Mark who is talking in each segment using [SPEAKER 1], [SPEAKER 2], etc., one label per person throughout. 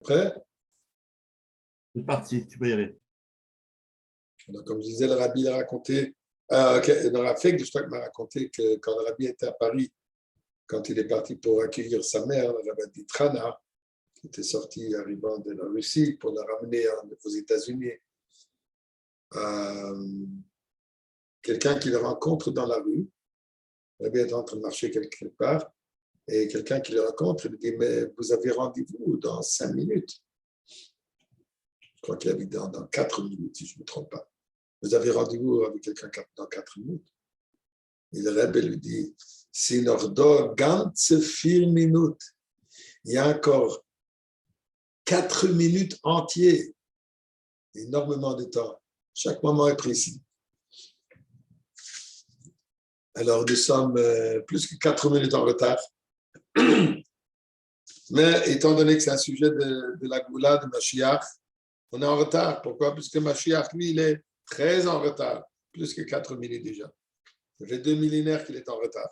[SPEAKER 1] Prêt?
[SPEAKER 2] C'est parti, tu peux y aller.
[SPEAKER 1] Donc, comme je disais, le rabbi l'a raconté, le Rav Finkelstein m'a raconté que quand le rabbi était à Paris, quand il est parti pour accueillir sa mère, le rabbi Trana, qui était sorti arrivant de la Russie pour la ramener aux États-Unis, quelqu'un qu'il rencontre dans la rue, le rabbi est en train de marcher quelque part, et quelqu'un qui le rencontre lui dit, mais vous avez rendez-vous dans 5 minutes. Je crois qu'il a dit dans 4 minutes, si je ne me trompe pas. Vous avez rendez-vous avec quelqu'un dans 4 minutes. Et le Rebbe lui dit, Sinordo, ganze 4 minutes. Il y a encore 4 minutes entières. Énormément de temps. Chaque moment est précis. Alors, nous sommes plus que 4 minutes en retard. Mais étant donné que c'est un sujet de la Goula, de Mashiach, on est en retard. Pourquoi? Parce que Mashiach, lui, il est très en retard. Plus que 4 minutes déjà. Ça fait 2 millénaires qu'il est en retard.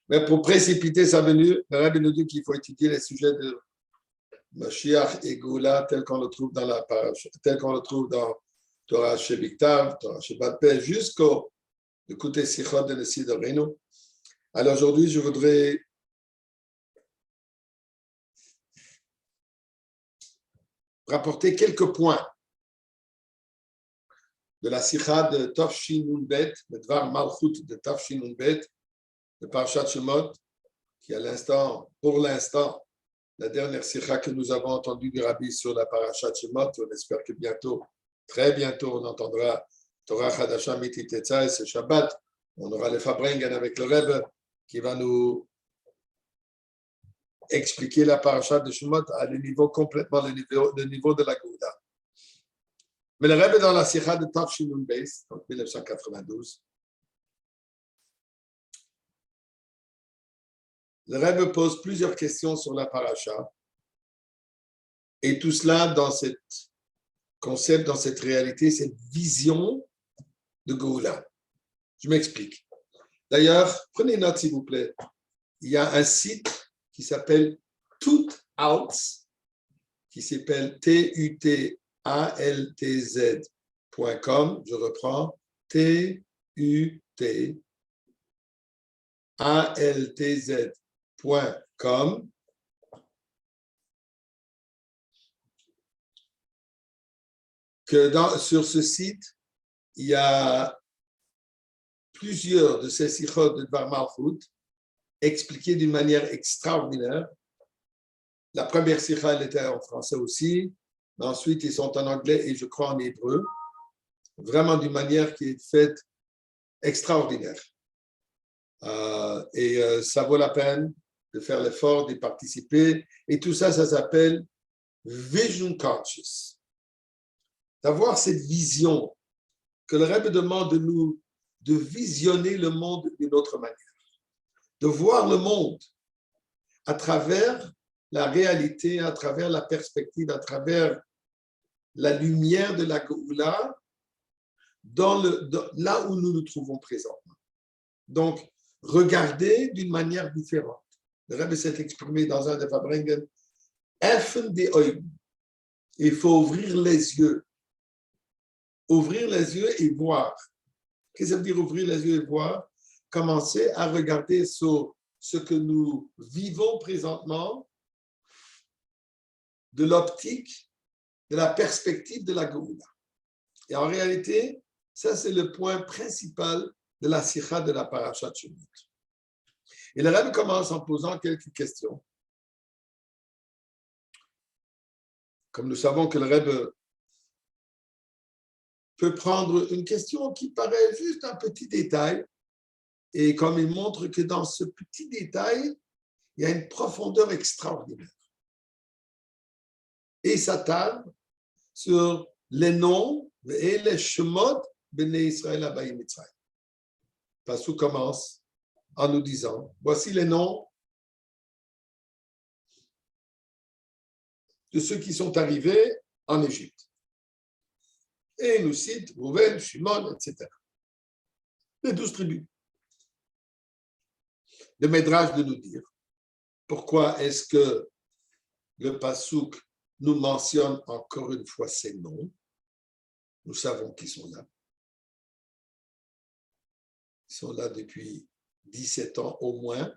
[SPEAKER 1] Mais pour précipiter sa venue, le Rebbe nous dit qu'il faut étudier les sujets de Mashiach et Goula tel qu'on le trouve dans la paracha, tel qu'on le trouve dans Torah Shebiktav, Torah Shebat-Peh, jusqu'au côté Sichot de Nessi Dorenu. Alors aujourd'hui, je voudrais rapporter quelques points de la Sicha de Tafshin Nun Bet, le Dvar Malchut de Tafshin Nun Bet, de Parashat Shemot, qui pour l'instant, la dernière Sicha que nous avons entendue du Rabbi sur la Parashat Shemot. On espère que bientôt, très bientôt, on entendra Torah Chadasha Mititetza et ce Shabbat. On aura le Fabrengen avec le Rebbe qui va nous expliquer la Parashat de Shemot à le niveau complètement, le niveau de la Gouda. Mais le Rebbe dans la Sicha de Tafshin Nun Beis, en 1992, le Rebbe pose plusieurs questions sur la paracha et tout cela dans ce concept, dans cette réalité, cette vision de Goula. Je m'explique. D'ailleurs, prenez note s'il vous plaît. Il y a un site qui s'appelle Tutaltz, qui s'appelle tutaltz.com. Je reprends. tutaltz.com. Sur ce site, il y a plusieurs de ces sichot de Dvar Malchut expliquées d'une manière extraordinaire. La première sicha, elle était en français aussi, mais ensuite ils sont en anglais et je crois en hébreu, vraiment d'une manière qui est faite extraordinaire. Ça vaut la peine de faire l'effort, d'y participer. Et tout ça, ça s'appelle Vision Conscious. D'avoir cette vision que le Rebbe demande de nous, de visionner le monde d'une autre manière. De voir le monde à travers la réalité, à travers la perspective, à travers la lumière de la Goula, là où nous nous trouvons présentement. Donc, regarder d'une manière différente. Le Rebbe s'est exprimé dans un des Fabrengen. Il faut ouvrir les yeux. Ouvrir les yeux et voir. Qu'est-ce que ça veut dire ouvrir les yeux et voir? Commencer à regarder sur ce que nous vivons présentement de l'optique, de la perspective de la Goula. Et en réalité, ça c'est le point principal de la Sicha de la Parashat Shemot. Et le Rebbe commence en posant quelques questions. Comme nous savons que le Rebbe peut prendre une question qui paraît juste un petit détail, et comme il montre que dans ce petit détail, il y a une profondeur extraordinaire. Et il s'attarde sur les noms et les shemot b'nei Israël habayim Mitzrayim. Passou commence en nous disant, voici les noms de ceux qui sont arrivés en Égypte. Et il nous cite Rouven, Shimon, etc. Les 12 tribus. Le Médrash de nous dire pourquoi est-ce que le Passouk nous mentionne encore une fois ces noms. Nous savons qu'ils sont là. Ils sont là depuis 17 ans au moins.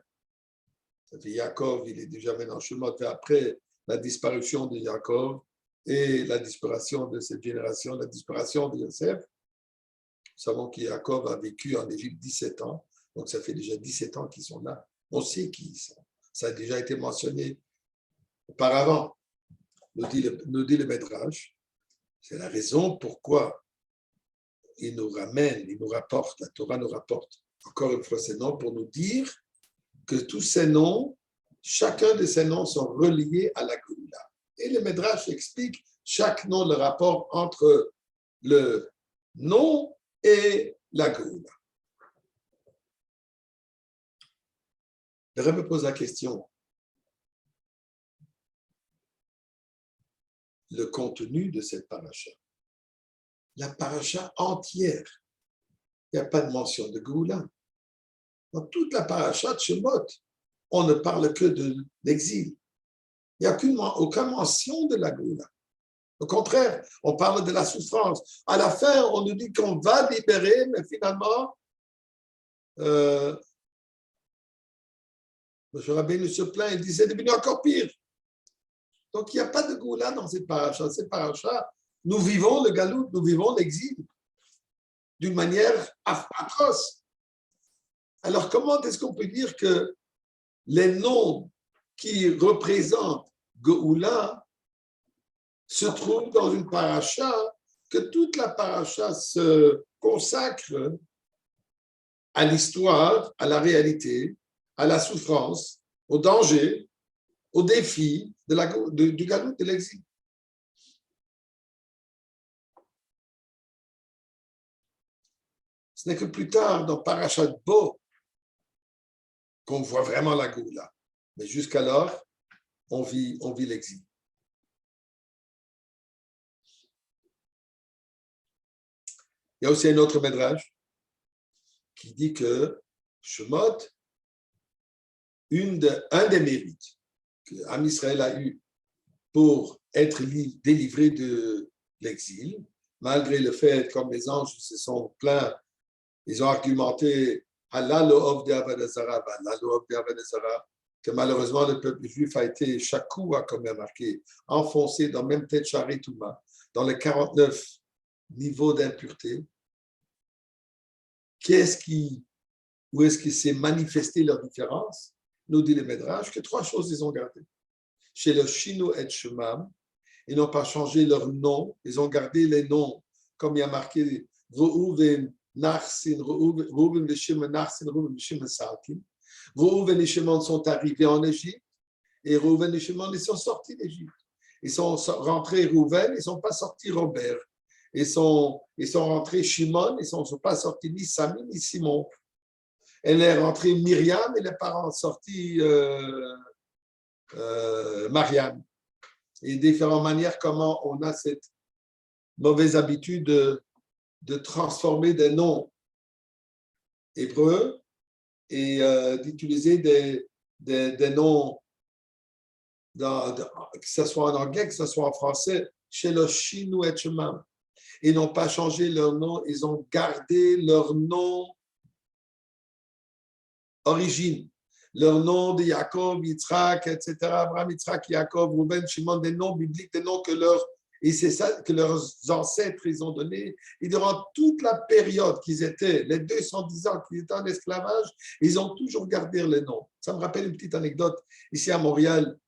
[SPEAKER 1] Ça fait Yaakov, il est déjà maintenant Shemot, après la disparition de Yaakov et la disparition de cette génération, la disparition de Yosef. Nous savons que Yaakov a vécu en Égypte 17 ans, donc ça fait déjà 17 ans qu'ils sont là. On sait qui ils sont. Ça a déjà été mentionné auparavant, nous dit le Midrash. C'est la raison pourquoi il nous ramène, il nous rapporte, la Torah nous rapporte encore une fois ces noms pour nous dire que tous ces noms, chacun de ces noms sont reliés à la Géoula. Et le Midrash explique chaque nom, le rapport entre le nom et la Géoula. Le Rebbe me pose la question. Le contenu de cette paracha. La paracha entière. Il n'y a pas de mention de Géoula. Dans toute la paracha de Shemot, on ne parle que de l'exil. Il n'y a aucune mention de la Géoula. Au contraire, on parle de la souffrance. À la fin, on nous dit qu'on va libérer, mais finalement, M. Rabbeinu se plaint, il dit c'est devenu encore pire. Donc, il n'y a pas de Géoula dans cette paracha. Cette paracha, nous vivons le galout, nous vivons l'exil d'une manière atroce. Alors, comment est-ce qu'on peut dire que les noms qui représentent Géoula se trouvent dans une paracha, que toute la paracha se consacre à l'histoire, à la réalité, à la souffrance, au danger, au défi du galout, de l'exil. Ce n'est que plus tard, dans Parashat Bo, qu'on voit vraiment la Géoula. Mais jusqu'alors, on vit l'exil. Il y a aussi un autre Midrash qui dit que Shemot, un des mérites que Am Israël a eu pour être délivré de l'exil, malgré le fait, comme les anges se sont plaints, ils ont argumenté que malheureusement le peuple juif a été, chaque coup a comme marqué, enfoncé dans même tête Charitouma, dans les 49 niveaux d'impureté. Où est-ce qu'il s'est manifesté leur différence? Nous dit le Midrash que 3 choses ils ont gardées. Chez le Shino et Shemam, ils n'ont pas changé leur nom, ils ont gardé les noms, comme il y a marqué Reuven, Narsin, Reuven et Shimon, Narsin, Reuven et Shimon, Salkin. Reuven et Shimon sont arrivés en Égypte et Reuven et Shimon, ils sont sortis d'Égypte. Ils sont rentrés Reuven, ils ne sont pas sortis Robert. Ils sont rentrés Shimon, ils ne sont pas sortis ni Sami ni Simon. Elle est rentrée Myriam et les parents sont sortis Mariam. Et différentes manières comment on a cette mauvaise habitude de transformer des noms hébreux et d'utiliser des noms, que ce soit en anglais, que ce soit en français, chez le Shinu et Shemam. Ils n'ont pas changé leur nom, ils ont gardé leur nom origine, leur nom de Yaakov, Yitzhak, etc., Abraham, Yitzhak, Yaakov, Reuven, Shimon, des noms bibliques, des noms et c'est ça que leurs ancêtres ils ont donné. Et durant toute la période qu'ils étaient, les 210 ans qu'ils étaient en esclavage, ils ont toujours gardé les noms. Ça me rappelle une petite anecdote. Ici à Montréal,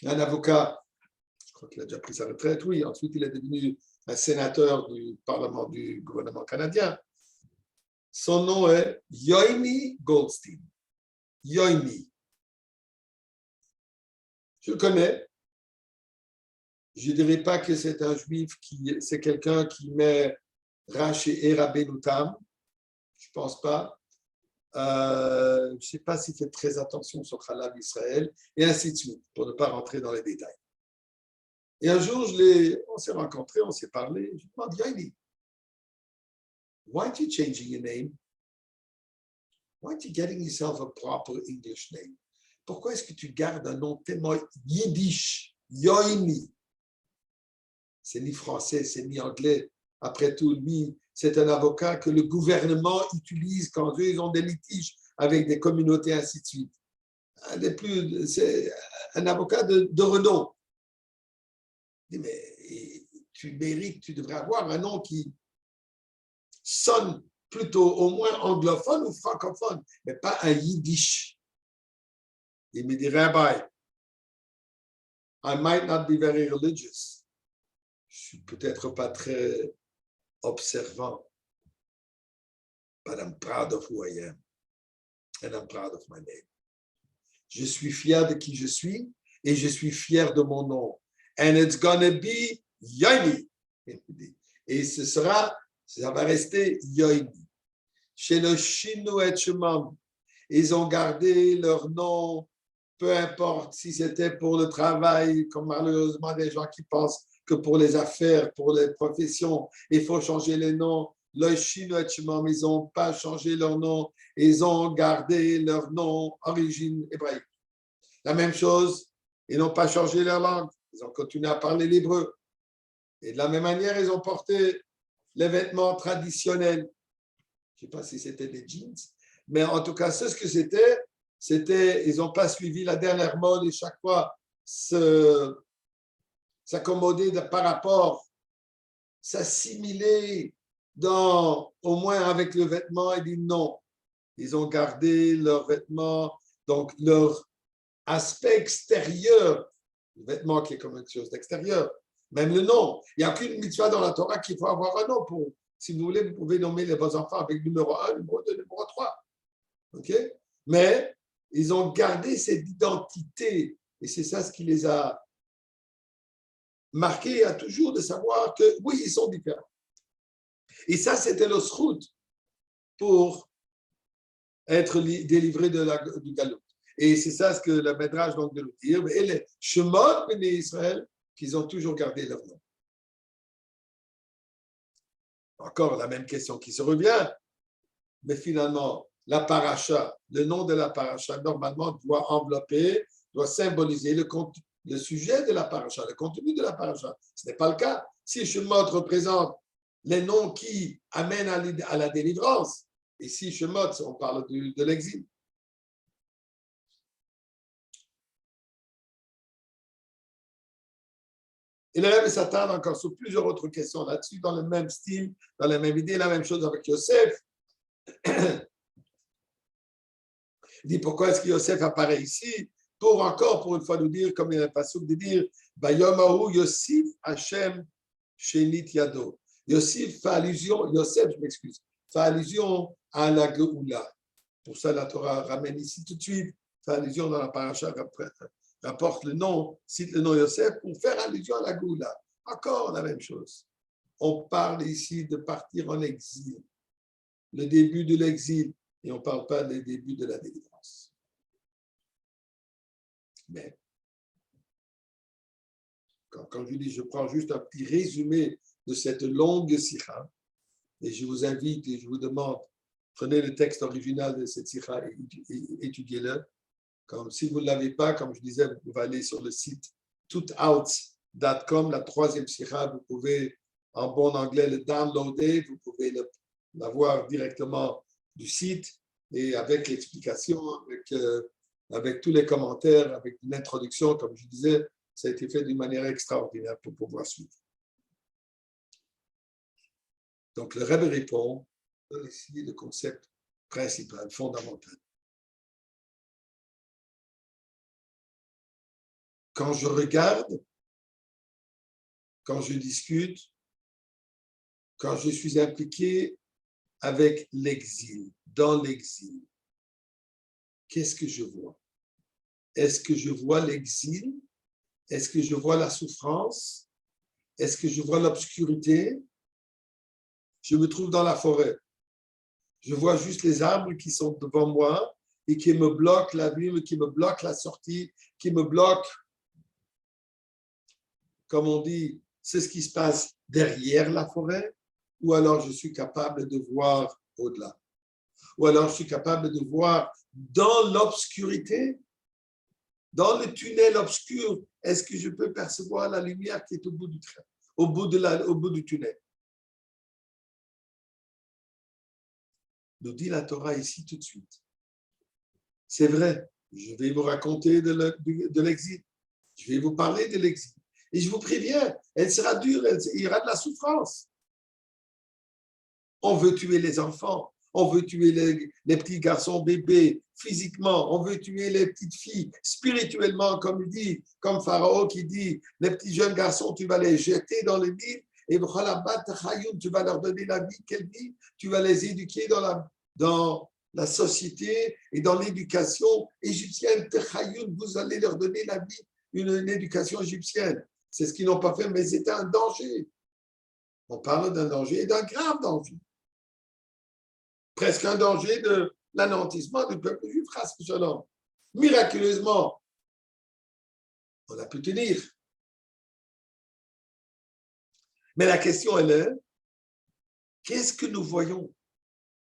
[SPEAKER 1] un avocat, je crois qu'il a déjà pris sa retraite, oui, ensuite il est devenu un sénateur du Parlement du gouvernement canadien. Son nom est Yoimi Goldstein. Yoimi. Je le connais. Je ne dirais pas que c'est un juif, c'est quelqu'un qui met Rach et Rabbeinu Tam. Je ne pense pas. Je ne sais pas s'il fait très attention sur Chalav Israël, et ainsi de suite, pour ne pas rentrer dans les détails. Et un jour, on s'est rencontrés, on s'est parlé. Je lui demande, Yoimi, why are you changing your name? Why are you getting yourself a proper English name? Pourquoi est-ce que tu gardes un nom tellement yiddish? Yoini. C'est ni français, c'est ni anglais. Après tout, lui, c'est un avocat que le gouvernement utilise quand eux, ils ont des litiges avec des communautés, ainsi de suite. C'est un avocat de renom. Mais tu mérites, tu devrais avoir un nom qui sonne plutôt au moins anglophone ou francophone, mais pas un yiddish. Il me dit, Rabbi, I might not be very religious. Je suis peut-être pas très observant, but I'm proud of who I am, and I'm proud of my name. Je suis fier de qui je suis et je suis fier de mon nom. And it's gonna be Yoini. Et ça va rester Yoini. Chez le Shinu et Shemam, ils ont gardé leur nom, peu importe si c'était pour le travail, comme malheureusement des gens qui pensent que pour les affaires, pour les professions, il faut changer les noms. Le Shinu et Shemam, ils n'ont pas changé leur nom, ils ont gardé leur nom origine hébraïque. La même chose, ils n'ont pas changé leur langue, ils ont continué à parler l'hébreu. Et de la même manière, ils ont porté les vêtements traditionnels. Je ne sais pas si c'était des jeans, mais en tout cas, ce que c'était, ils n'ont pas suivi la dernière mode et chaque fois s'accommoder par rapport, s'assimiler au moins avec le vêtement et dire non. Ils ont gardé leurs vêtements, donc leur aspect extérieur, le vêtement qui est comme quelque chose d'extérieur, même le nom. Il n'y a aucune mitzvah dans la Torah qu'il faut avoir un nom pour. Si vous voulez, vous pouvez nommer vos enfants avec numéro 1, numéro 2, numéro 3. Okay? Mais ils ont gardé cette identité et c'est ça ce qui les a marqués à toujours de savoir que oui, ils sont différents. Et ça, c'était le srout pour être délivré du galout. Et c'est ça ce que le Midrash donc de nous dire. Et les Shemot béné Israël, qu'ils ont toujours gardé leur nom. Encore la même question qui se revient, mais finalement, la paracha, le nom de la paracha, normalement, doit symboliser le sujet de la paracha, le contenu de la paracha. Ce n'est pas le cas. Si Shemot représente les noms qui amènent à la délivrance, et si Shemot, on parle de l'exil. Et le Rebbe s'attarde encore sur plusieurs autres questions là-dessus, dans le même style, dans la même idée, la même chose avec Yosef. Il dit pourquoi est-ce que Yosef apparaît ici? Pour une fois nous dire, comme il y a un passage de dire, Bayomahu Yosef Hashem Shenit Yado. Yosef fait allusion à la Geoula. Pour ça, la Torah ramène ici tout de suite, fait allusion dans la paracha rapporte le nom, cite le nom Yosef pour faire allusion à la Goula. Encore la même chose. On parle ici de partir en exil, le début de l'exil, et on ne parle pas du début de la délivrance. Mais, quand je dis, je prends juste un petit résumé de cette longue sikha, et je vous invite et je vous demande, prenez le texte original de cette sikha et étudiez-le. Comme si vous ne l'avez pas, comme je disais, vous pouvez aller sur le site toutouts.com, la troisième sikha, vous pouvez, en bon anglais, le downloader, vous pouvez l'avoir directement du site et avec l'explication, avec tous les commentaires, avec une introduction, comme je disais, ça a été fait d'une manière extraordinaire pour pouvoir suivre. Donc, le Rebbe répond, ici, le concept principal, fondamental. Quand je regarde, quand je discute, quand je suis impliqué avec l'exil, dans l'exil, qu'est-ce que je vois? Est-ce que je vois l'exil? Est-ce que je vois la souffrance? Est-ce que je vois l'obscurité? Je me trouve dans la forêt. Je vois juste les arbres qui sont devant moi et qui me bloquent la vue, qui me bloquent la sortie, qui me bloquent, comme on dit, c'est ce qui se passe derrière la forêt, ou alors je suis capable de voir au-delà. Ou alors je suis capable de voir dans l'obscurité Dans le tunnel obscur, est-ce que je peux percevoir la lumière qui est au bout du train, au bout du tunnel? Nous dit la Torah ici tout de suite. C'est vrai, je vais vous raconter de l'exil. Je vais vous parler de l'exil. Et je vous préviens, elle sera dure, il y aura de la souffrance. On veut tuer les enfants, on veut tuer les petits garçons bébés physiquement, on veut tuer les petites filles spirituellement, comme il dit, comme Pharaon qui dit, les petits jeunes garçons, tu vas les jeter dans le Nil et tu vas leur donner la vie, quelle vie? Tu vas les éduquer dans la société et dans l'éducation égyptienne. Vous allez leur donner la vie, une éducation égyptienne. C'est ce qu'ils n'ont pas fait, mais c'était un danger. On parle d'un danger et d'un grave danger. Presque un danger de l'anéantissement du peuple juif, miraculeusement, on a pu tenir. Mais la question, elle est, qu'est-ce que nous voyons?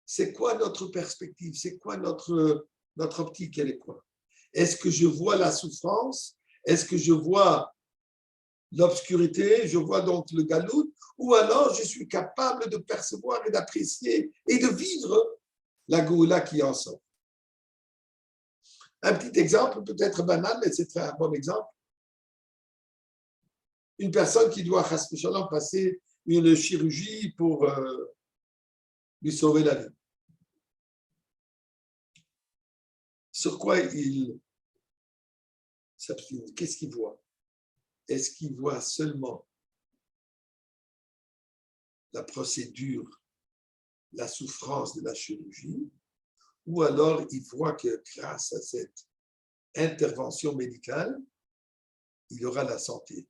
[SPEAKER 1] C'est quoi notre perspective? C'est quoi notre optique? Elle est quoi? Est-ce que je vois la souffrance? Est-ce que je vois l'obscurité? Je vois donc le galout? Ou alors je suis capable de percevoir et d'apprécier et de vivre la Géoula qui en sort? Un petit exemple, peut-être banal, mais c'est un bon exemple. Une personne qui doit, passer une chirurgie pour lui sauver la vie. Sur quoi il s'abstient? Qu'est-ce qu'il voit? Est-ce qu'il voit seulement la procédure, la souffrance de la chirurgie, ou alors il voit que grâce à cette intervention médicale, il aura la santé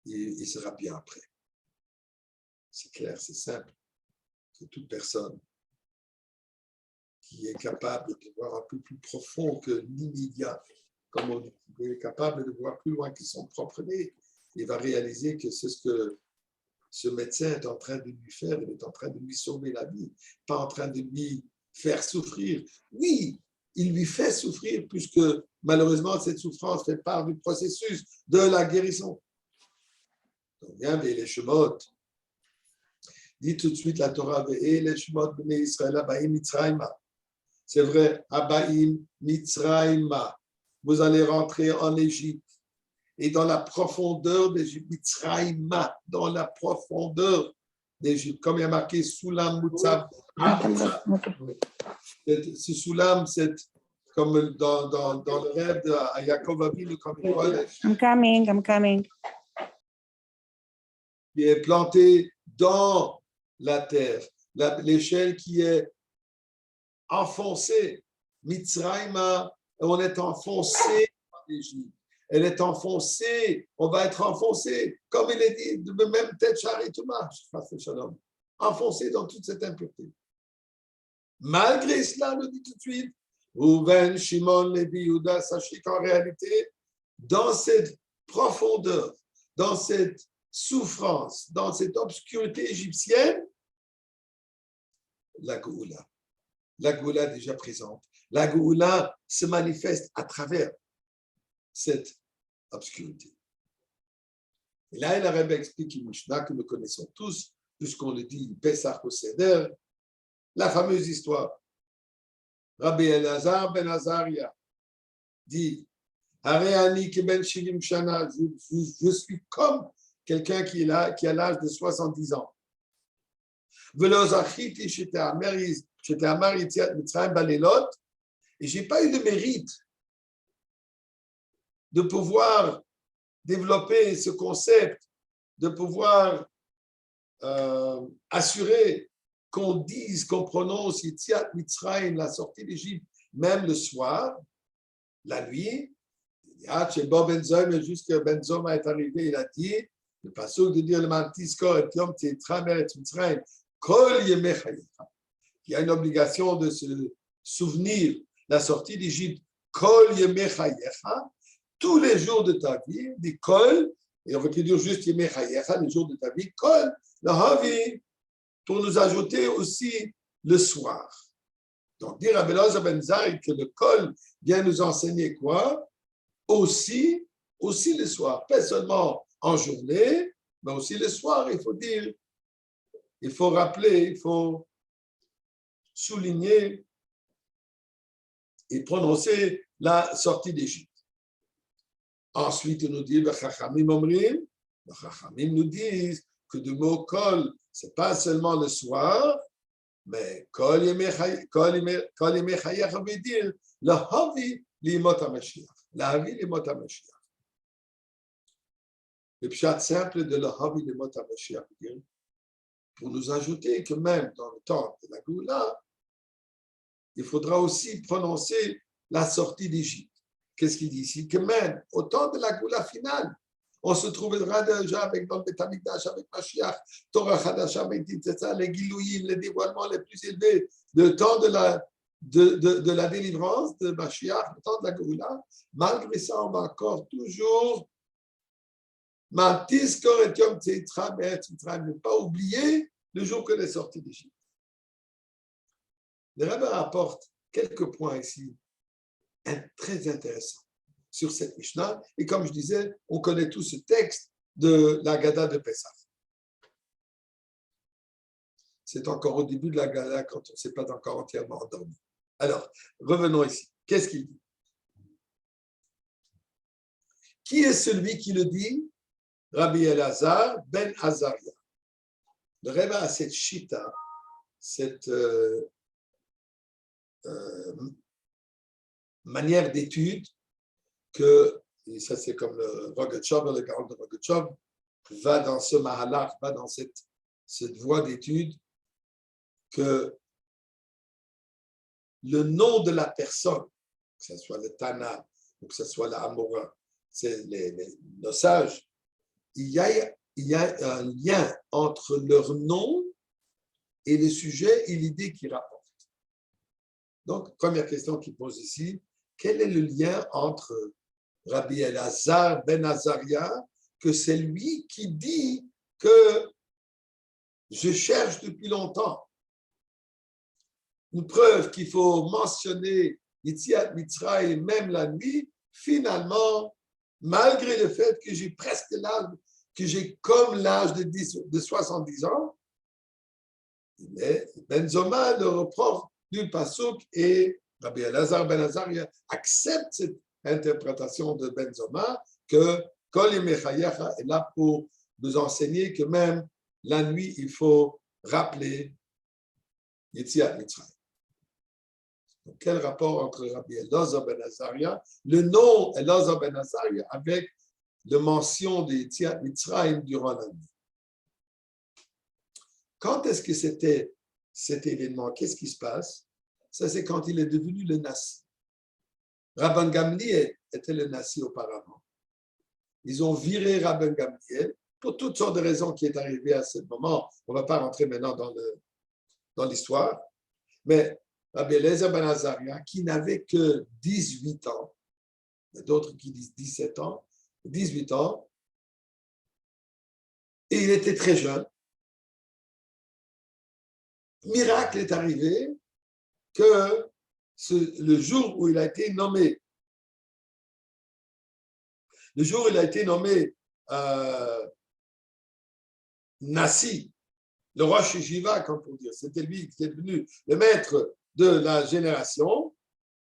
[SPEAKER 1] et il sera bien après? C'est clair, c'est simple, que toute personne qui est capable de voir un peu plus profond que l'immédiat, comme on dit, qui est capable de voir plus loin que son propre nez, il va réaliser que c'est ce que ce médecin est en train de lui faire, il est en train de lui sauver la vie, pas en train de lui faire souffrir. Oui, il lui fait souffrir puisque malheureusement cette souffrance fait part du processus de la guérison. Donc bien, mais les Shemot, dit tout de suite la Torah, et les Shemot de Israël, Abaïm Mitzrayma. C'est vrai, Abaïm Mitzrayma. Vous allez rentrer en Égypte. Et dans la profondeur d'Égypte, Mitzrayma, dans la profondeur d'Égypte, comme il y a marqué Soulam Moutzab. Ce Soulam, c'est comme dans le rêve de Yaakov Avinu, comme il voit
[SPEAKER 3] I'm coming.
[SPEAKER 1] qui est planté dans la terre, l'échelle qui est enfoncée. Mitzrayma, on est enfoncé dans l'Égypte. Elle est enfoncée, on va être enfoncé, comme il est dit, de même tête, char et tout marche, enfoncé dans toute cette impureté. Malgré cela, le dit tout de suite, Rouven, Shimon, Lévi, Yehuda, sachez qu'en réalité, dans cette profondeur, dans cette souffrance, dans cette obscurité égyptienne, la Géoula déjà présente. La Géoula se manifeste à travers cette obscurité. Et là, le Rebbe explique une Mishnah que nous connaissons tous, puisqu'on le dit, Pesach au Seder, la fameuse histoire. Rabbi Elazar ben Azaria dit, Areani ki ben Shirim Shana, je suis comme quelqu'un qui a l'âge de 70 ans. Velo zachiti j'étais à Maritiat Mitzrayim Balelot, et je n'ai pas eu de mérite de pouvoir développer ce concept, de pouvoir assurer qu'on dise, qu'on prononce Yetziat Mitzrayim, la sortie d'Égypte, même le soir, la nuit. Jusqu'à Benzom est arrivé, il a dit, le passage de dire le Mantisko et Yom Tetra Meret Mitzrayim, Kol Yemei Chayecha. Il y a une obligation de se souvenir la sortie d'Égypte, Kol Yemei Chayecha, tous les jours de ta vie, dit Kol, et on va dire juste Yemei Chayecha, les jours de ta vie, Kol, la Havi, pour nous ajouter aussi le soir. Donc, dire à Belaz Ben Zaïd que le Kol vient nous enseigner quoi? aussi le soir, pas seulement en journée, mais aussi le soir, il faut dire, il faut rappeler, il faut souligner et prononcer la sortie d'Égypte. Ensuite, il nous dit, Chachamim nous disent que de mot kol, ce n'est pas seulement le soir, mais kol yemei chayecha veut dire lahavi limot hamashiach. Lahavi limot hamashiach. Le pshat simple de lahavi limot hamashiach veut dire pour nous ajouter que même dans le temps de la Goula, il faudra aussi prononcer la sortie d'Égypte. Qu'est-ce qu'il dit ici? Que même au temps de la Goula finale, on se trouvera déjà avec dans le Beth Amikdash, avec Mashiach, Torah Hadasha, avec les Gilouïm, les dévoilements les plus élevés, le temps de la délivrance de Mashiach, le temps de la Goula. Malgré ça, on va encore toujours ne pas oublier le jour que est sorti d'Égypte. Le Rabbin apporte quelques points ici très intéressants sur cette Mishnah. Et comme je disais, on connaît tous ce texte de la Gada de Pessah. C'est encore au début de la Gada quand on ne s'est pas encore entièrement endormi. Alors, revenons ici. Qu'est-ce qu'il dit? Qui est celui qui le dit? Rabbi Elazar ben Azaria. Le Rabbin a cette chita, cette manière d'étude que, et ça c'est comme le Rogatchov, le Gaon de Rogatchov, va dans ce mahalach, va dans cette voie d'étude, que le nom de la personne, que ce soit le Tana ou que ce soit l'Amora, c'est nos sages, il y a un lien entre leur nom et le sujet et l'idée qu'ils rapportent. Donc, première question qu'il pose ici, quel est le lien entre Rabbi Elazar ben Azaria, que c'est lui qui dit que je cherche depuis longtemps une preuve qu'il faut mentionner Yetziat Mitzrayim même la nuit, finalement, malgré le fait que j'ai presque l'âge, que j'ai comme l'âge de 70 ans, mais Ben Zoma le reprend du Pasuk et Rabbi Elazar ben Azaria accepte cette interprétation de Ben Zoma que Kol Yemechayecha est là pour nous enseigner que même la nuit, il faut rappeler Yetziat Mitzrayim. Donc, quel rapport entre Rabbi Elazar ben Azaria, le nom Elazar ben Azaria avec la mention de Yetziat Mitzrayim durant la nuit? Quand est-ce que c'était cet événement? Qu'est-ce qui se passe? Ça, c'est quand il est devenu le Nassi. Rabban Gamliel était le Nassi auparavant. Ils ont viré Rabban Gamliel pour toutes sortes de raisons qui est arrivé à ce moment. On ne va pas rentrer maintenant dans l'histoire. Mais Rabbi Elazar ben Azaria, qui n'avait que 18 ans, il y a d'autres qui disent 17 ans, 18 ans, et il était très jeune. Miracle est arrivé que le jour où il a été nommé, Nassi, le roi Shiva, comme pour dire, c'était lui qui était devenu le maître de la génération.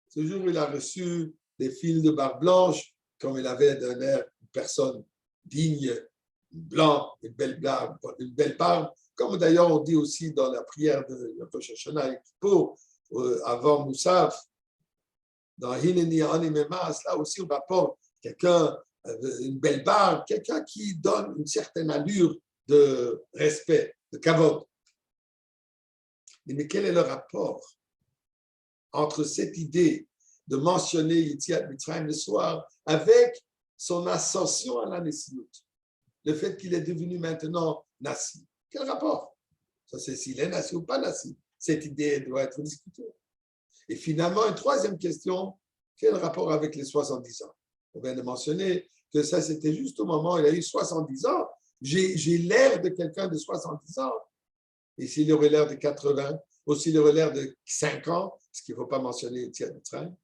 [SPEAKER 1] Ce jour où il a reçu des fils de barbe blanche, comme il avait d'un air une personne digne, blanc, une belle barbe, comme d'ailleurs on dit aussi dans la prière de Rosh Hashanah et Kippour, avant Moussaf, dans Hineni Animemas, là aussi on rapporte quelqu'un, une belle barbe, quelqu'un qui donne une certaine allure de respect, de kavod. Mais quel est le rapport entre cette idée de mentionner Yetziat Mitzrayim le soir avec son ascension à la Nessinut? Le fait qu'il est devenu maintenant Nassi. Quel rapport? Ça, c'est s'il est Nassi ou pas Nassi. Cette idée doit être discutée. Et finalement, une troisième question, quel rapport avec les 70 ans? On vient de mentionner que ça, c'était juste au moment où il a eu 70 ans. J'ai l'air de quelqu'un de 70 ans. Et s'il aurait l'air de 80, ou s'il aurait l'air de 5 ans, ce qu'il ne faut pas mentionner Yetziat Mitzrayim.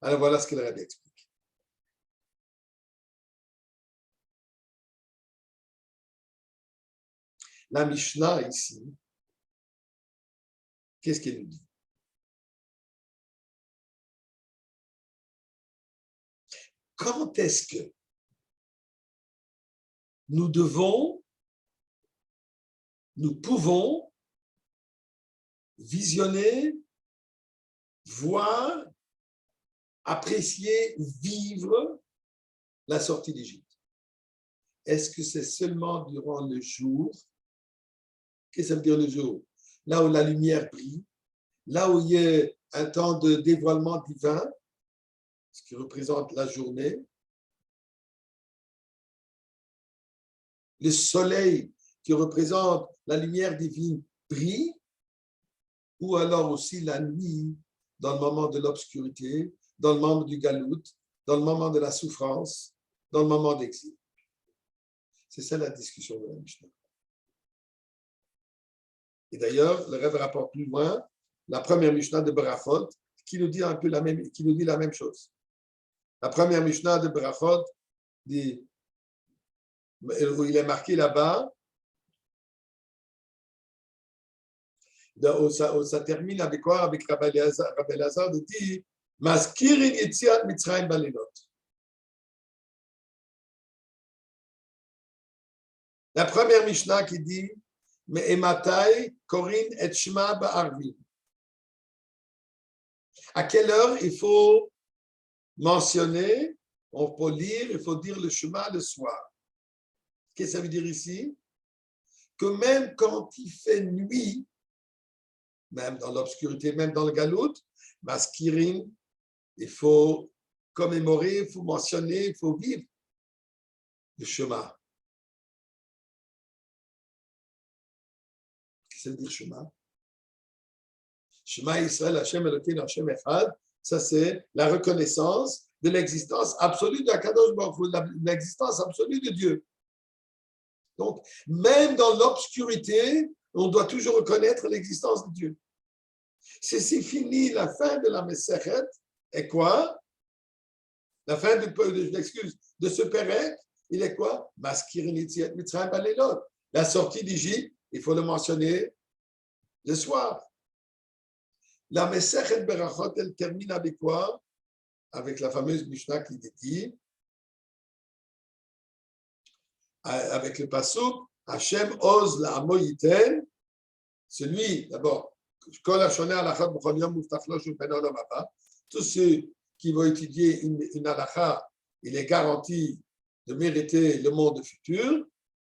[SPEAKER 1] Alors voilà ce que le Rabbi explique. La Mishnah ici, qu'est-ce qu'elle nous dit? Quand est-ce que nous pouvons visionner, voir, apprécier, vivre la sortie d'Égypte? Est-ce que c'est seulement durant le jour? Qu'est-ce que ça veut dire le jour? Là où la lumière brille, là où il y a un temps de dévoilement divin, ce qui représente la journée, le soleil qui représente la lumière divine brille, ou alors aussi la nuit, dans le moment de l'obscurité, dans le moment du galout, dans le moment de la souffrance, dans le moment d'exil. C'est ça la discussion de la Mishnah. Et d'ailleurs, le Rebbe rapporte plus loin la première Mishnah de Berachot, qui nous dit la même chose. La première Mishnah de Berachot dit, où il est marqué là-bas, ça termine avec quoi? Avec Rabbi Elazar de dire Maskirin Yetziat Mitzrayim Balelot. La première Mishnah qui dit Me'ematai Korin et Shema Ba'arvim. À quelle heure il faut mentionner, on peut lire, il faut dire le Shema le soir. Qu'est-ce que ça veut dire ici? Que même quand il fait nuit, même dans l'obscurité, même dans le galout, Maskirin, il faut commémorer, il faut mentionner, il faut vivre le Shema. Qu'est-ce que ça veut dire Shema? Shema Israël, Hashem Elokeinu, Hashem Echad, ça c'est la reconnaissance de l'existence absolue de Kadosh Baruch Hu, l'existence absolue de Dieu. Donc, même dans l'obscurité, on doit toujours reconnaître l'existence de Dieu. C'est fini la fin de la Mesechet. Et quoi? La fin de ce Pérec, il est quoi? Maskirin Yetziat Mitzrayim Balelot. La sortie d'Égypte, il faut le mentionner le soir. La Mesechet Berachot, elle termine avec quoi? Avec la fameuse Mishnah qui dit, avec le pasuk, Hashem Oz la Amoyiten, celui, d'abord, tous ceux qui vont étudier une halakha, il est garanti de mériter le monde futur.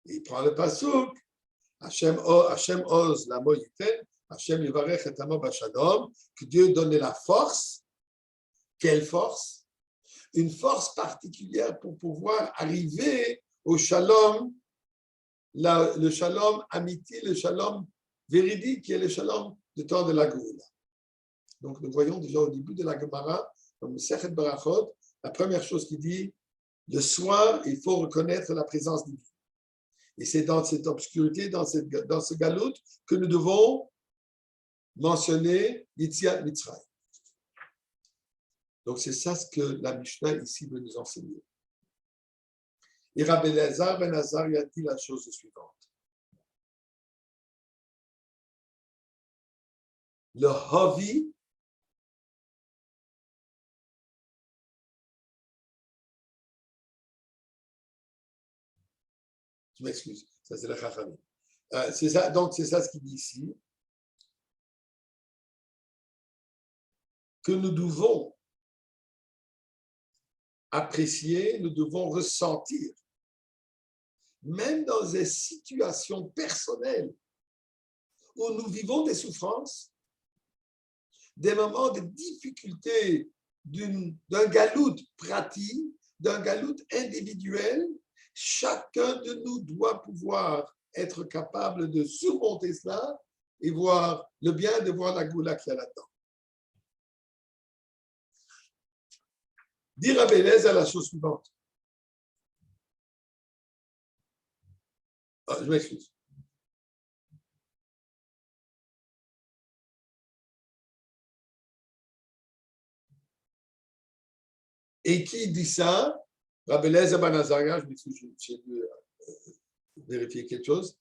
[SPEAKER 1] Il prend le pasuk, Hashem Oz la Moyiten, Hashem Yivarech et Amo Bashalom, que Dieu donne la force. Quelle force? Une force particulière pour pouvoir arriver au shalom, le shalom amitié, le shalom véridique, qui est le shalom du temps de la Géoula. Donc, nous voyons déjà au début de la Gemara, comme le Sechet Berachot, la première chose qui dit, le soir, il faut reconnaître la présence divine. Et c'est dans cette obscurité, dans ce galout, que nous devons mentionner Yetziat Mitzrayim. Donc, c'est ça ce que la Mishnah ici veut nous enseigner. Et Rabbi Elazar ben Azar a dit la chose suivante. Le Havi, je m'excuse, ça c'est le Chachami. C'est ça, donc c'est ça ce qu'il dit ici, que nous devons apprécier, nous devons ressentir, même dans des situations personnelles où nous vivons des souffrances, des moments de difficulté d'un galout pratique, d'un galout individuel, chacun de nous doit pouvoir être capable de surmonter cela et voir le bien de voir la goula qu'il y a là-dedans. Dire à Bélez à la chose suivante. Je m'excuse. Et qui dit ça? Rabbi Eliezer ben Azaria, j'ai dû vérifier quelque chose.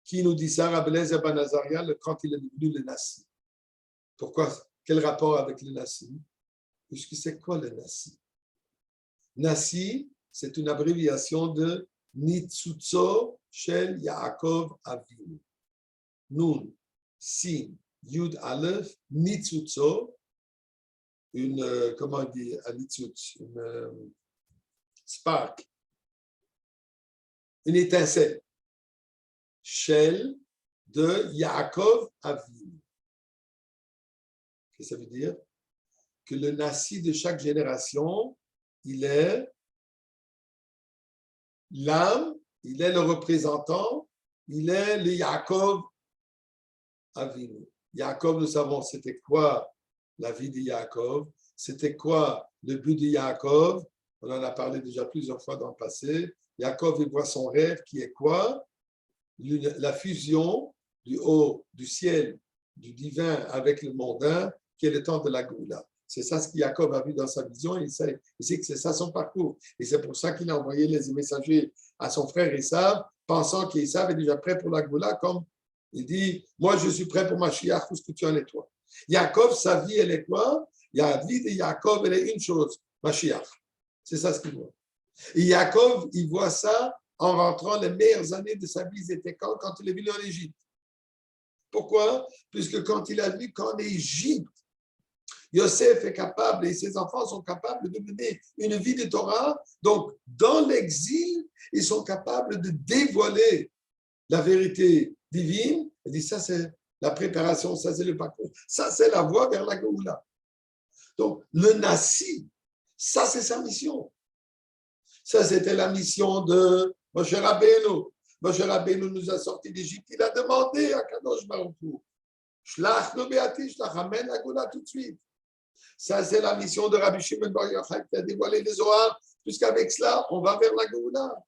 [SPEAKER 1] Qui nous dit ça? Rabbi Eliezer ben Azaria, quand il est devenu le Nassi. Pourquoi? Quel rapport avec le Nassi? Puisque c'est quoi le Nassi? Nassi, c'est une abréviation de Nitzutzo Shel Yaakov Avinu. Nun, Sin, Yud Aleph, Nitzutzo, une, comment on dit, une spark, une étincelle. Shel de Yaakov Avinu. Qu'est-ce que ça veut dire? Que le Nassi de chaque génération, il est l'âme, il est le représentant, il est le Yaakov Avinu. Yaakov, nous savons, c'était quoi la vie de Yaakov? C'était quoi le but de Yaakov? On en a parlé déjà plusieurs fois dans le passé. Yaakov, il voit son rêve qui est quoi? La fusion du haut, du ciel, du divin avec le mondain, qui est le temps de la Goula. C'est ça ce que Yaakov a vu dans sa vision. Il sait que c'est ça son parcours. Et c'est pour ça qu'il a envoyé les messagers à son frère Esav, pensant qu'Esav est déjà prêt pour la Goula, comme il dit, moi je suis prêt pour Mashiach, tout ce que tu en es toi. Yaakov, sa vie, elle est quoi? La vie de Yaakov, elle est une chose, Mashiach. C'est ça ce qu'il voit. Et Yaakov, il voit ça en rentrant les meilleures années de sa vie, c'était quand il est venu en Égypte. Pourquoi? Puisque quand il a vu qu'en Égypte, Yosef est capable et ses enfants sont capables de mener une vie de Torah, donc dans l'exil, ils sont capables de dévoiler la vérité divine. Il dit ça c'est la préparation, ça c'est le parcours, ça c'est la voie vers la Géoula. Donc le Nassi, ça c'est sa mission. Ça c'était la mission de Moshe Rabbeinu. Moshe Rabbeinu nous a sortis d'Égypte, il a demandé à Kadosh Baruch Hu, Shlach no beati, shlach, amène la Géoula tout de suite. Ça, c'est la mission de Rabbi Shimon Bar Yochai qui a dévoilé les Zohar, puisqu'avec cela, on va vers la Géoula.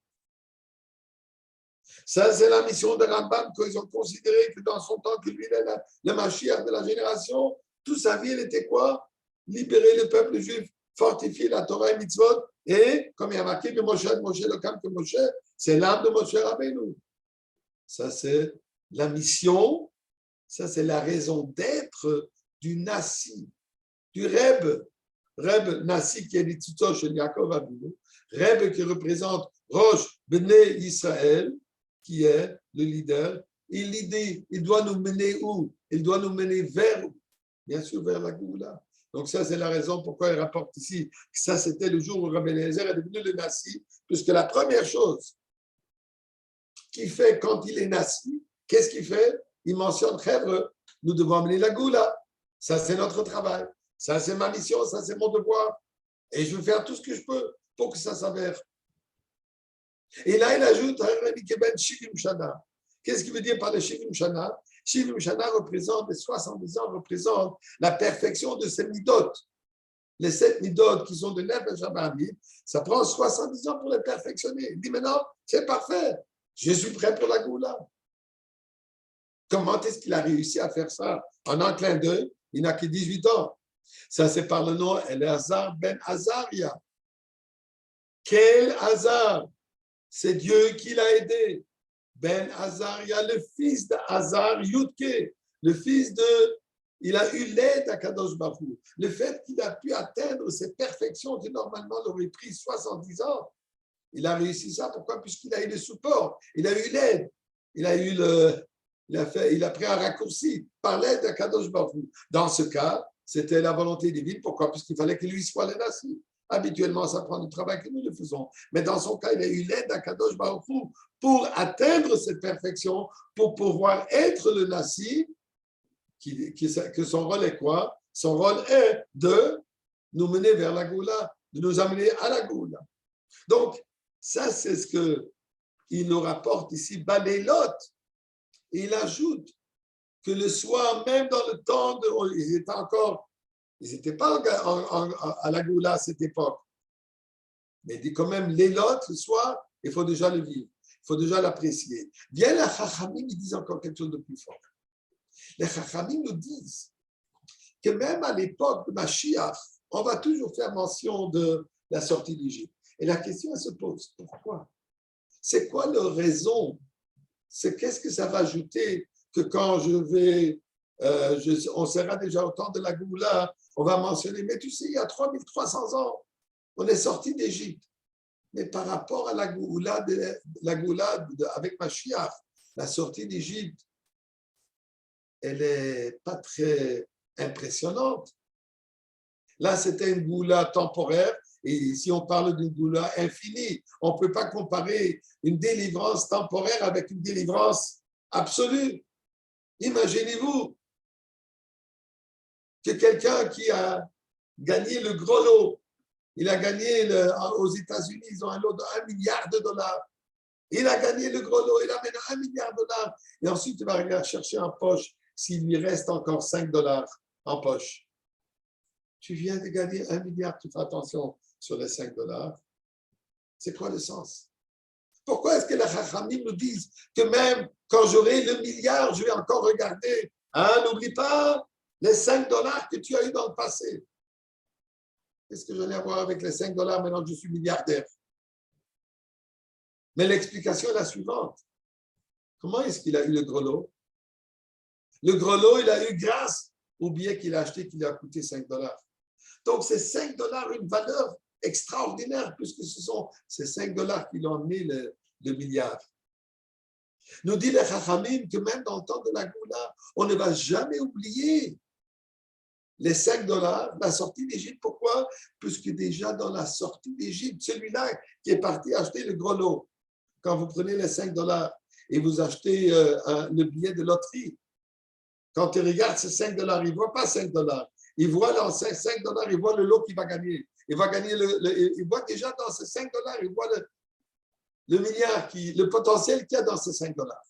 [SPEAKER 1] Ça, c'est la mission de Rambam, qu'ils ont considéré que dans son temps, que lui, il est le Mashiach de la génération, toute sa vie, elle était quoi? Libérer le peuple juif, fortifier la Torah et Mitzvot, et, comme il y a marqué, que Moshe, le camp que Moshe, c'est l'âme de Moshe Rabbeinu. Ça, c'est la mission, ça, c'est la raison d'être du Nassi. Du Reb Nassi qui est l'Itzutzo chez Yaakov Avinu, Reb qui représente Rosh Bnei Israël, qui est le leader. Il doit nous mener où? Il doit nous mener vers où? Bien sûr, vers la Géoula. Donc ça, c'est la raison pourquoi il rapporte ici que ça, c'était le jour où Rabbi Eliezer est devenu le Nassi, puisque la première chose qu'il fait quand il est Nassi, qu'est-ce qu'il fait? Il mentionne, nous devons amener la Géoula. Ça, c'est notre travail. Ça, c'est ma mission, ça, c'est mon devoir. Et je veux faire tout ce que je peux pour que ça s'avère. Et là, il ajoute Qu'est-ce qu'il veut dire par le Shivim Shana? Shivim Shana représente, les 70 ans représentent la perfection de ces midot. Les 7 midot qui sont de Nefesh Habahamim, ça prend 70 ans pour les perfectionner. Il dit maintenant, c'est parfait. Je suis prêt pour la Géoula. Comment est-ce qu'il a réussi à faire ça? En un clin d'œil, il n'a que 18 ans. Ça, c'est par le nom Eleazar ben Azaria. Quel hasard! C'est Dieu qui l'a aidé. Ben Azaria, le fils d'Azar Yudke, le fils de... Il a eu l'aide à Kadosh Baruch Hu. Le fait qu'il a pu atteindre ces perfections qui normalement l'auraient pris 70 ans, il a réussi ça. Pourquoi? Puisqu'il a eu le support, il a eu l'aide, il a pris un raccourci par l'aide à Kadosh Baruch Hu. Dans ce cas, c'était la volonté divine. Pourquoi? Puisqu'il fallait qu'il lui soit le Nassi. Habituellement, ça prend du travail que nous le faisons. Mais dans son cas, il a eu l'aide à Kadosh Baruch Hu pour atteindre cette perfection, pour pouvoir être le Nassi, que son rôle est quoi? Son rôle est de nous mener vers la Géoula, de nous amener à la Géoula. Donc, ça, c'est ce qu'il nous rapporte ici, Balélot. Et il ajoute que le soir, même dans le temps, ils n'étaient pas à la Géoula à cette époque. Mais il dit quand même, l'élot, le soir, il faut déjà le vivre. Il faut déjà l'apprécier. Bien, les Chachamim, ils disent encore quelque chose de plus fort. Les Chachamim nous disent que même à l'époque de Mashiach, on va toujours faire mention de la sortie d'Égypte. Et la question, elle se pose, pourquoi? C'est quoi leur raison? Qu'est-ce que ça va ajouter que quand je vais, on sera déjà au temps de la Goula, on va mentionner, mais tu sais, il y a 3300 ans, on est sorti d'Égypte. Mais par rapport à la Goula avec Mashiach, la sortie d'Égypte, elle n'est pas très impressionnante. Là, c'était une Goula temporaire, et si on parle d'une Goula infinie, on ne peut pas comparer une délivrance temporaire avec une délivrance absolue. Imaginez-vous que quelqu'un qui a gagné le gros lot, il a gagné aux États-Unis, ils ont un lot de 1 milliard de dollars. Il a gagné le gros lot, il a maintenant 1 milliard de dollars. Et ensuite, il va aller chercher en poche s'il lui reste encore 5 dollars en poche. Tu viens de gagner 1 milliard, tu fais attention sur les 5 dollars. C'est quoi le sens? Pourquoi est-ce que les Chachamim nous disent que même quand j'aurai le milliard, je vais encore regarder? Hein, n'oublie pas les 5 dollars que tu as eu dans le passé. Qu'est-ce que j'allais avoir avec les 5 dollars maintenant que je suis milliardaire? Mais l'explication est la suivante. Comment est-ce qu'il a eu le gros lot? Le gros lot, il a eu grâce au billet qu'il a acheté qui lui a coûté 5 dollars. Donc, c'est 5 dollars une valeur extraordinaire puisque ce sont ces 5 dollars qui l'ont amené le milliard. Nous dit les Chachamim que même dans le temps de la Goula, on ne va jamais oublier les 5 dollars, la sortie d'Égypte. Pourquoi? Puisque déjà dans la sortie d'Égypte, celui-là qui est parti acheter le gros lot, quand vous prenez les 5 dollars et vous achetez le billet de loterie, quand il regarde ces 5 dollars, il ne voit pas 5 dollars. Il voit dans ces 5 dollars, il voit le lot qu'il va gagner. Il va gagner il voit déjà dans ces 5 dollars, il voit le milliard, le potentiel qu'il y a dans ces 5 dollars.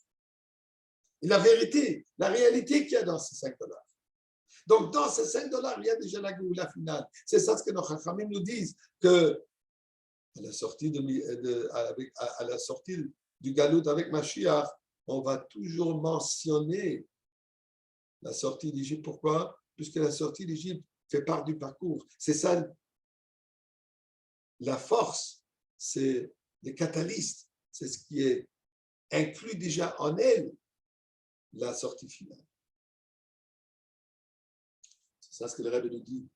[SPEAKER 1] Et la vérité, la réalité qu'il y a dans ces 5 dollars. Donc, dans ces 5 dollars, il y a déjà la Goula finale. C'est ça ce que nos Chachamim nous disent, que à la sortie, à la sortie du Galout avec Mashiach, on va toujours mentionner la sortie d'Égypte. Pourquoi? Puisque la sortie d'Égypte fait part du parcours. C'est ça, la force, c'est les catalystes, c'est ce qui est inclus déjà en elle, la sortie finale. C'est ça ce que le Rebbe nous dit,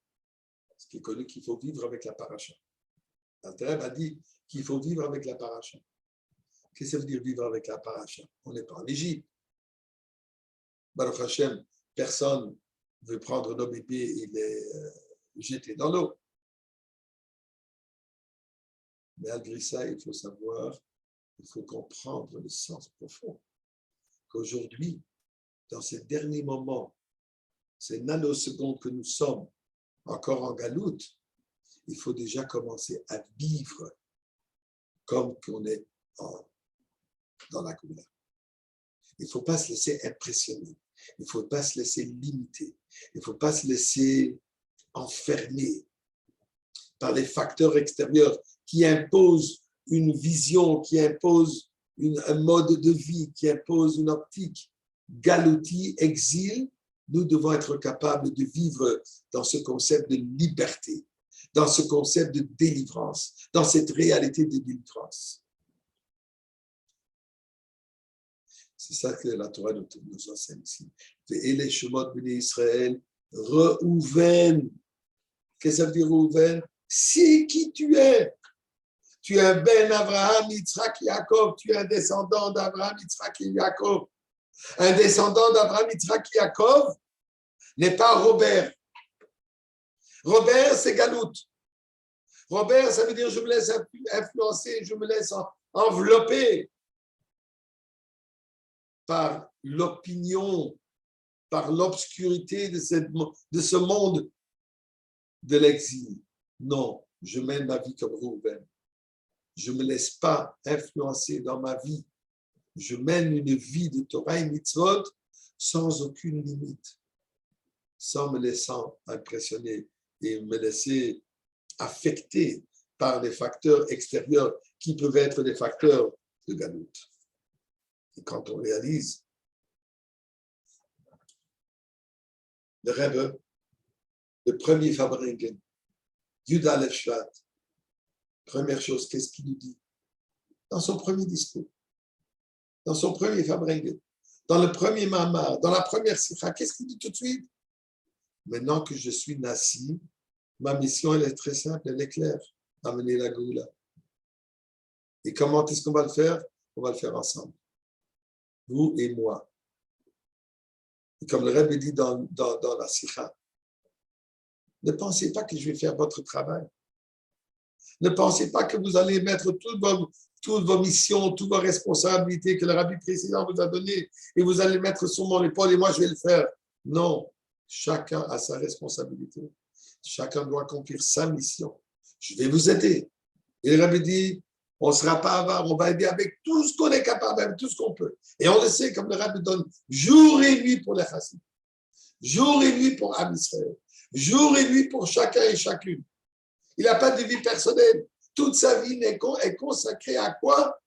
[SPEAKER 1] ce qui est connu qu'il faut vivre avec la paracha. Le Rebbe a dit qu'il faut vivre avec la paracha. Qu'est-ce que ça veut dire vivre avec la paracha? On n'est pas en Égypte. Baruch Hashem, personne ne veut prendre nos bébés et les jeter dans l'eau. Mais malgré ça, il faut savoir, il faut comprendre le sens profond. Qu'aujourd'hui, dans ces derniers moments, ces nanosecondes que nous sommes encore en galoute, il faut déjà commencer à vivre comme qu'on est dans la Goula. Il ne faut pas se laisser impressionner. Il ne faut pas se laisser limiter. Il ne faut pas se laisser enfermer par les facteurs extérieurs qui imposent une vision, qui imposent un mode de vie, qui imposent une optique. Galouti, exil, nous devons être capables de vivre dans ce concept de liberté, dans ce concept de délivrance, dans cette réalité de délivrance. C'est ça que la Torah nous enseigne ici. Et les Shemot Bnei Israël, Reuven. Qu'est-ce que ça veut dire Reuven? C'est qui tu es. Tu es un Ben Abraham, Yitzhak, Yaakov. Tu es un descendant d'Abraham, Yitzhak et Yaakov. Un descendant d'Abraham, Yitzhak et Yaakov n'est pas Robert. Robert, c'est Galout. Robert, ça veut dire je me laisse influencer, je me laisse envelopper par l'opinion, par l'obscurité de ce monde de l'exil. Non, je mène ma vie comme Reuven. Je ne me laisse pas influencer dans ma vie. Je mène une vie de Torah et Mitzvot sans aucune limite, sans me laissant impressionner et me laisser affecter par des facteurs extérieurs qui peuvent être des facteurs de Galout. Et quand on réalise, le Rebbe, le premier Fabringen, Yud Aleph Shvat, Première chose, qu'est-ce qu'il nous dit? Dans son premier discours, dans son premier Fabrengue, dans le premier Mamar, dans la première Sikha, qu'est-ce qu'il dit tout de suite? Maintenant que je suis Nassi, ma mission, elle est très simple, elle est claire, amener la Goula. Et comment est-ce qu'on va le faire? On va le faire ensemble, vous et moi. Et comme le Rebbe dit dans la Sikha, ne pensez pas que je vais faire votre travail. Ne pensez pas que vous allez mettre toutes vos missions, toutes vos responsabilités que le Rabbi précédent vous a données et vous allez mettre sur mon épaule et moi je vais le faire. Non, chacun a sa responsabilité. Chacun doit accomplir sa mission. Je vais vous aider. Et le Rabbi dit, on ne sera pas avare, on va aider avec tout ce qu'on est capable, avec tout ce qu'on peut. Et on le sait, comme le Rabbi donne jour et nuit pour les Chassidus, jour et nuit pour Am Israël, jour et nuit pour chacun et chacune. Il n'a pas de vie personnelle. Toute sa vie est consacrée à quoi?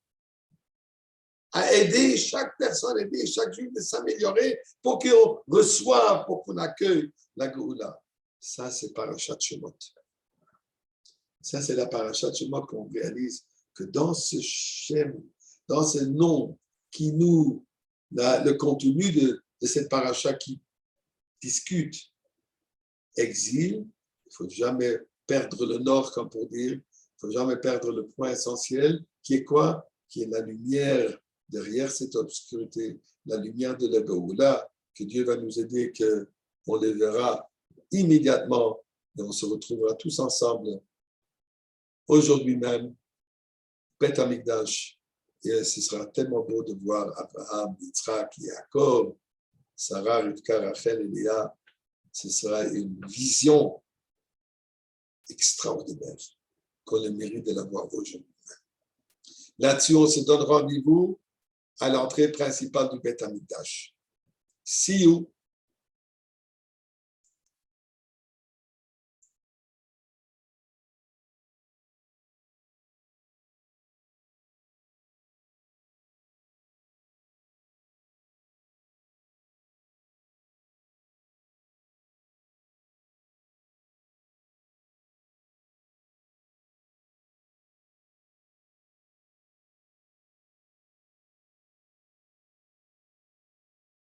[SPEAKER 1] À aider chaque personne, aider chaque juif de s'améliorer pour qu'on reçoive, pour qu'on accueille la Géoula. Ça, c'est Parashat Shemot. Ça, c'est la Parashat Shemot qu'on réalise que dans ce Shem, dans ce nom qui nous, le contenu de cette Parashat qui discute exil, il ne faut jamais perdre le nord, comme pour dire, il ne faut jamais perdre le point essentiel, qui est quoi? Qui est la lumière derrière cette obscurité, la lumière de la Géoula, que Dieu va nous aider, qu'on le verra immédiatement et on se retrouvera tous ensemble aujourd'hui même, Beth Amikdash, et ce sera tellement beau de voir Abraham, Yitzhak, Yaakov, Sarah, Rivka, Rachel et Léa. Ce sera une vision extraordinaire qu'on a le mérite de l'avoir aujourd'hui. Là-dessus, on se donne rendez-vous à l'entrée principale du Beth Amikdash. See you.